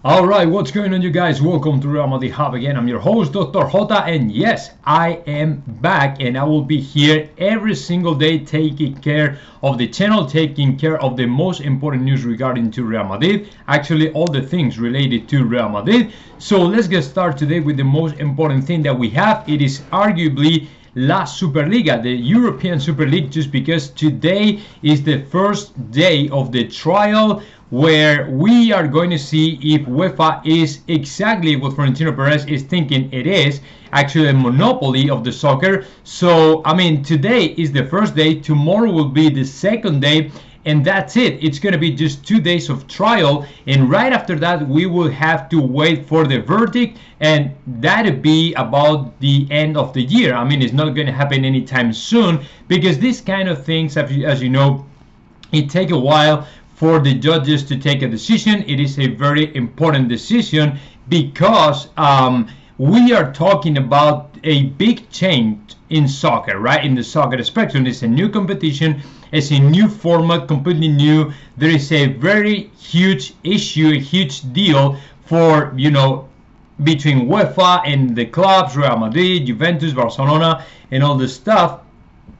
All right, what's going on, you guys? Welcome to Madrid Hub again. I'm your host, Dr. JOTA, and yes, I am back, and I will be here every single day taking care of the channel, taking care of the most important news regarding to Real Madrid, actually all the things related to Real Madrid. So let's get started today with the most important thing that we have. It is arguably La Superliga, the European Super League, just because today is the first day of the trial where we are going to see if UEFA is exactly what Florentino Perez is thinking it is, actually a monopoly of the soccer. So, I mean, today is the first day, tomorrow will be the second day, and that's it. It's going to be just 2 days of trial, and right after that we will have to wait for the verdict, and that'll be about the end of the year. I mean, it's not going to happen anytime soon, because these kind of things, as you know, it takes a while for the judges to take a decision. It is a very important decision because we are talking about a big change in soccer, right? In the soccer spectrum, it's a new competition, it's a new format, completely new. There is a very huge issue, a huge deal for, you know, between UEFA and the clubs, Real Madrid, Juventus, Barcelona, and all this stuff.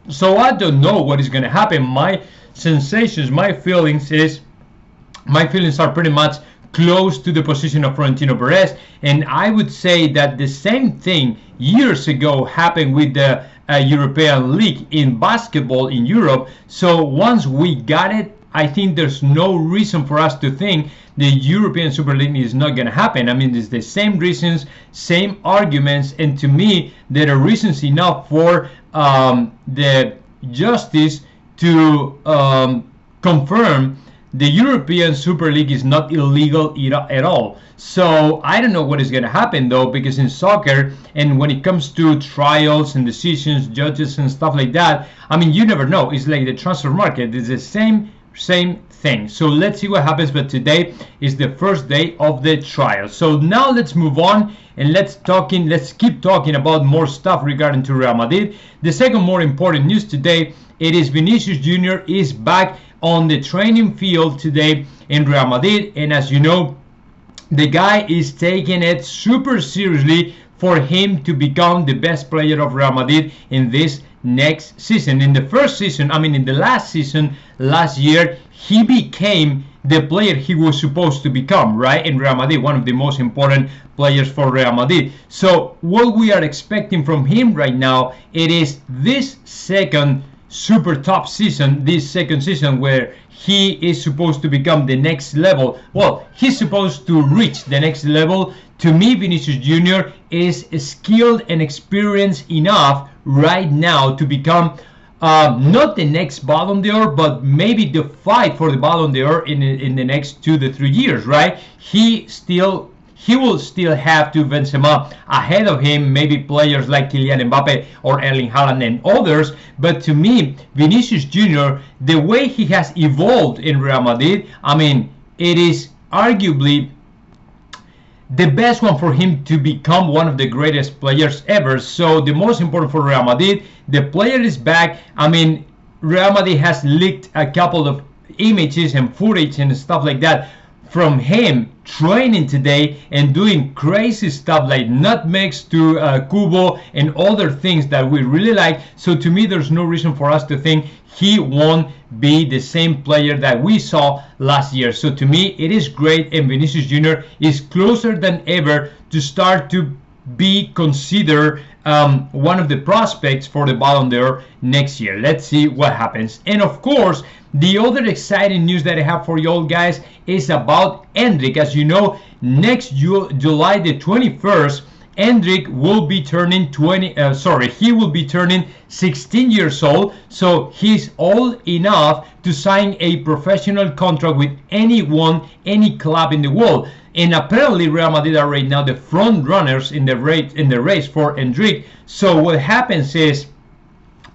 So I don't know what is going to happen. My sensations, my feelings are pretty much close to the position of Florentino Perez, and I would say that the same thing years ago happened with the European League in basketball in Europe. So once we got it, I think there's no reason for us to think the European Super League is not going to happen. I mean, it's the same reasons, same arguments, and to me there are reasons enough for the justice to confirm the European Super League is not illegal at all. So I don't know what is going to happen though, because in soccer, and when it comes to trials and decisions, judges and stuff like that, I mean, you never know. It's like the transfer market. It's the same thing. So let's see what happens. But today is the first day of the trial. So now let's move on and let's keep talking about more stuff regarding to Real Madrid. The second more important news today, it is Vinicius Jr. is back on the training field today in Real Madrid, and as you know, the guy is taking it super seriously for him to become the best player of Real Madrid in this next season. In the first season, I mean in the last season, last year, he became the player he was supposed to become, right, in Real Madrid, one of the most important players for Real Madrid. So what we are expecting from him right now, it is this second super top season, this second season where he is supposed to become the next level. Well, he's supposed to reach the next level. To me, Vinicius Jr. is skilled and experienced enough right now to become not the next Ballon d'Or, but maybe the fight for the Ballon d'Or in the next 2 to 3 years, right? He will still have to Benzema ahead of him, maybe players like Kylian Mbappe or Erling Haaland and others. But to me, Vinicius Jr., the way he has evolved in Real Madrid, I mean, it is arguably the best one for him to become one of the greatest players ever. So the most important for Real Madrid, the player is back. I mean, Real Madrid has leaked a couple of images and footage and stuff like that from him training today and doing crazy stuff like nutmegs to Kubo and other things that we really like. So to me, there's no reason for us to think he won't be the same player that we saw last year. So to me, it is great, and Vinicius Jr. is closer than ever to start to be considered one of the prospects for the Ballon d'Or next year. Let's see what happens. And of course, the other exciting news that I have for you all guys is about Endrick. As you know, next July the 21st, Endrick will be turning he will be turning 16 years old. So he's old enough to sign a professional contract with anyone, any club in the world. And apparently Real Madrid are right now the front runners in the race for Endrick. So what happens is,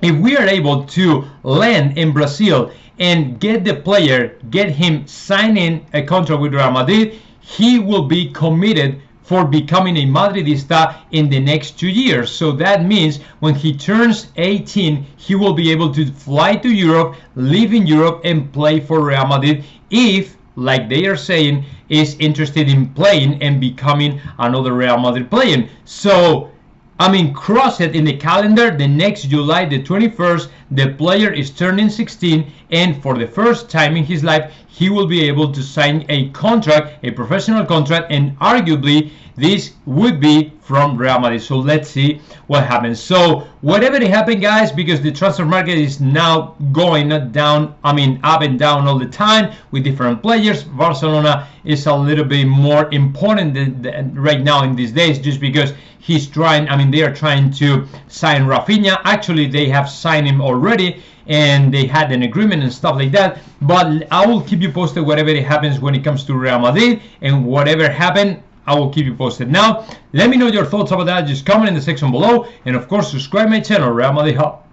if we are able to land in Brazil and get the player, get him signing a contract with Real Madrid, he will be committed for becoming a Madridista in the next 2 years. So that means when he turns 18, he will be able to fly to Europe, live in Europe, and play for Real Madrid if like they are saying, is interested in playing and becoming another Real Madrid player. So I mean, cross it in the calendar. The next July the 21st, the player is turning 16, and for the first time in his life, he will be able to sign a contract, a professional contract, and arguably this would be from Real Madrid. So let's see what happens. So whatever it happens, guys, because the transfer market is now going down, I mean up and down all the time with different players. Barcelona is a little bit more important than right now in these days, just because he's trying, I mean they are trying to sign Rafinha. Actually they have signed him already, and they had an agreement and stuff like that. But I will keep you posted whatever it happens when it comes to Real Madrid, and whatever happens, I will keep you posted. Now, let me know your thoughts about that. Just comment in the section below, and of course, subscribe my channel, Real Madrid Hub.